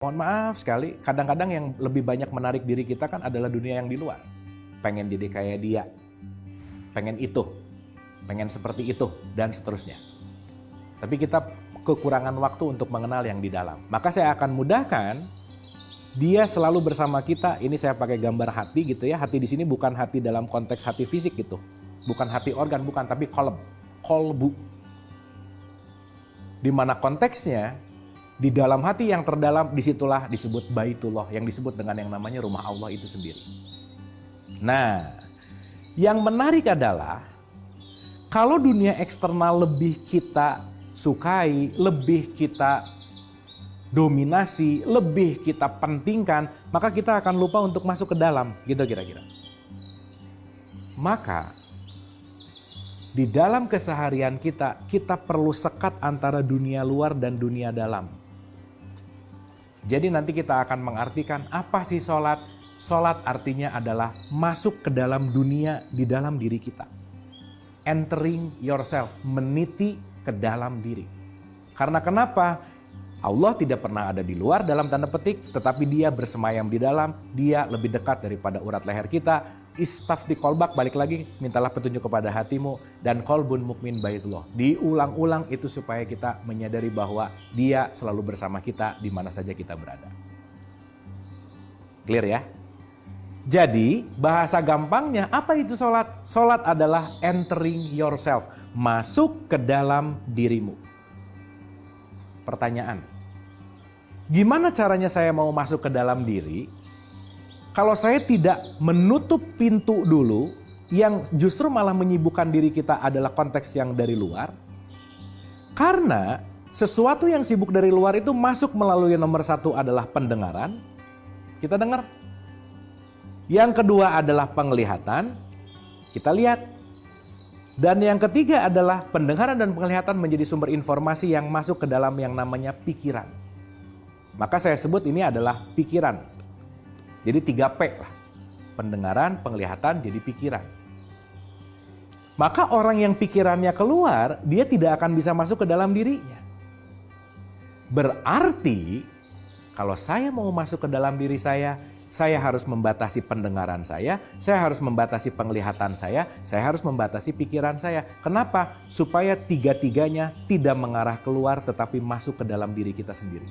Mohon maaf sekali, kadang-kadang yang lebih banyak menarik diri kita kan adalah dunia yang di luar. Pengen jadi kayak dia, pengen itu, pengen seperti itu, dan seterusnya. Tapi kita kekurangan waktu untuk mengenal yang di dalam. Maka saya akan mudahkan, dia selalu bersama kita. Ini saya pakai gambar hati gitu ya. Hati di sini bukan hati dalam konteks hati fisik gitu. Bukan hati organ, bukan, tapi kolbu. Di mana konteksnya, di dalam hati yang terdalam, disitulah disebut Baitullah, yang disebut dengan yang namanya rumah Allah itu sendiri. Nah, yang menarik adalah, kalau dunia eksternal lebih kita sukai, lebih kita dominasi, lebih kita pentingkan, maka kita akan lupa untuk masuk ke dalam, gitu kira-kira. Maka, di dalam keseharian kita, kita perlu sekat antara dunia luar dan dunia dalam. Jadi nanti kita akan mengartikan apa sih sholat? Sholat artinya adalah masuk ke dalam dunia di dalam diri kita. Entering yourself, meniti ke dalam diri. Karena kenapa? Allah tidak pernah ada di luar dalam tanda petik, tetapi dia bersemayam di dalam, dia lebih dekat daripada urat leher kita. Istafti kolbak, balik lagi, mintalah petunjuk kepada hatimu, dan kolbun mukmin baitullah. Diulang-ulang itu supaya kita menyadari bahwa dia selalu bersama kita di mana saja kita berada. Clear ya? Jadi bahasa gampangnya apa itu sholat? Sholat adalah entering yourself, masuk ke dalam dirimu. Pertanyaan, gimana caranya saya mau masuk ke dalam diri? Kalau saya tidak menutup pintu dulu, yang justru malah menyibukkan diri kita adalah konteks yang dari luar. Karena sesuatu yang sibuk dari luar itu masuk melalui nomor satu adalah pendengaran. Kita dengar. Yang kedua adalah penglihatan. Kita lihat. Dan yang ketiga adalah pendengaran dan penglihatan menjadi sumber informasi yang masuk ke dalam yang namanya pikiran. Maka saya sebut ini adalah pikiran. Jadi 3P lah, pendengaran, penglihatan, jadi pikiran. Maka orang yang pikirannya keluar, dia tidak akan bisa masuk ke dalam dirinya. Berarti, kalau saya mau masuk ke dalam diri saya harus membatasi pendengaran saya harus membatasi penglihatan saya harus membatasi pikiran saya. Kenapa? Supaya tiga-tiganya tidak mengarah keluar, tetapi masuk ke dalam diri kita sendiri.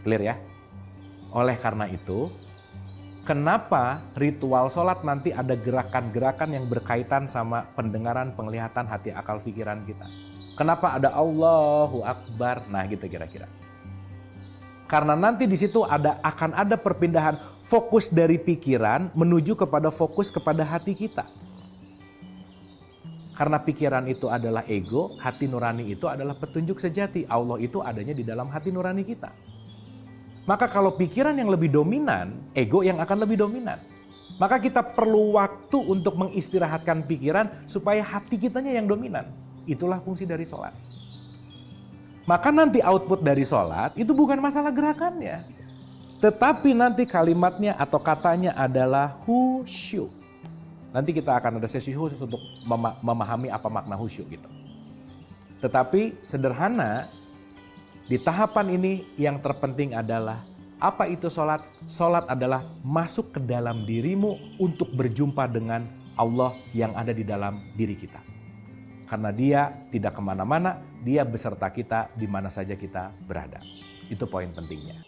Clear ya? Oleh karena itu, kenapa ritual sholat nanti ada gerakan-gerakan yang berkaitan sama pendengaran, penglihatan, hati, akal, pikiran kita? Kenapa ada Allahu Akbar? Nah gitu kira-kira. Karena nanti di situ akan ada perpindahan fokus dari pikiran menuju kepada fokus kepada hati kita. Karena pikiran itu adalah ego, hati nurani itu adalah petunjuk sejati. Allah itu adanya di dalam hati nurani kita. Maka kalau pikiran yang lebih dominan, ego yang akan lebih dominan. Maka kita perlu waktu untuk mengistirahatkan pikiran supaya hati kitanya yang dominan. Itulah fungsi dari sholat. Maka nanti output dari sholat itu bukan masalah gerakannya. Tetapi nanti kalimatnya atau katanya adalah khusyuk. Nanti kita akan ada sesi khusus untuk memahami apa makna khusyuk gitu. Tetapi sederhana, di tahapan ini yang terpenting adalah apa itu sholat? Sholat adalah masuk ke dalam dirimu untuk berjumpa dengan Allah yang ada di dalam diri kita. Karena dia tidak kemana-mana, dia beserta kita di mana saja kita berada. Itu poin pentingnya.